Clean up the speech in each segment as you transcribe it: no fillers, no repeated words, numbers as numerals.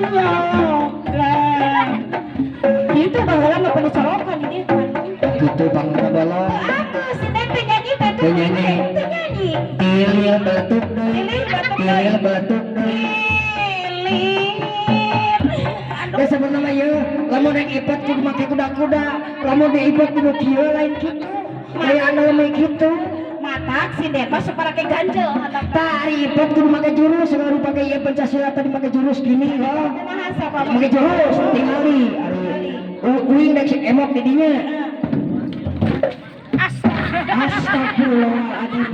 nyolokan itu baheula mah kudu colokan ini gitu bang balon aku si Nen penyanyi teh penyanyi tilil beletuk deui tilil beletuk deui ya sebenarnya mah yeuh lamun rek ipet kudu make kuda-kuda lamun rek ipet kudu kieu lain kitu aya anu leuwih kitu matak si Den mah supaya ke ganjel matak tah ipet kudu make jurus ngaru pake ieu Pancasila tadi make jurus gini loh kumaha sapa make jurus tingali uing rek emok di dinya astagfirullahaladzim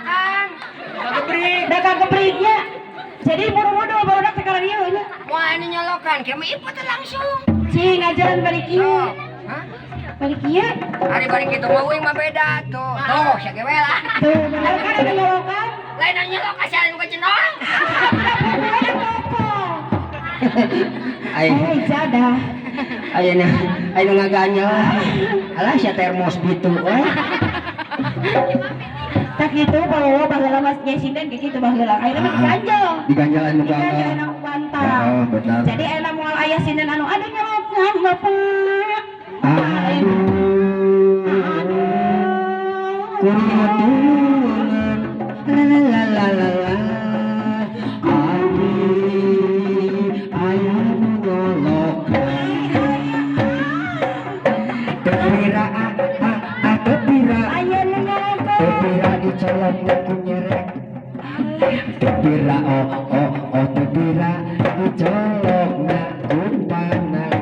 Kan. da kagebringnya jadi buru-buru baru sekarang ieu nya Wah ini nyolokan, kami iput langsung. cing ajaran balik ieu Hah? balik ieu Hari balik itu mau mah beda tuh. Tuh, siya gewela. tuh bener kan ada nyolokan Lain ang nyolok kasi alam ka cenong. ai oh jadah ayeuna ngaganya alah sia termos bitu we tak gitu bawa baheula Mas Jesinden gitu baheula ayeuna mah diganjel diganjal anu diganjel bangga anu mantap oh benar jadi aya moal aya sinden anu aduh nyolokan Bapak aduh kurutungan la la la la abdi aya nu nyolokan tepira tepira aya nu nyolokan tepira dicolok ku nyerek tepira tepira dicolok na kumpanangan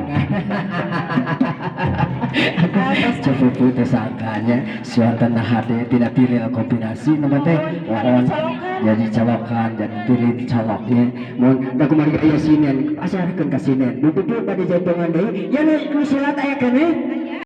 cukup tersangkanya suatana hade tidak pilih kombinasi nama teh mohon jadi colokan dan pilih coloknya mohon da kumari aya sinen asarkeun ka sinen duduk pada jantungan deui ya nu silat aya keneh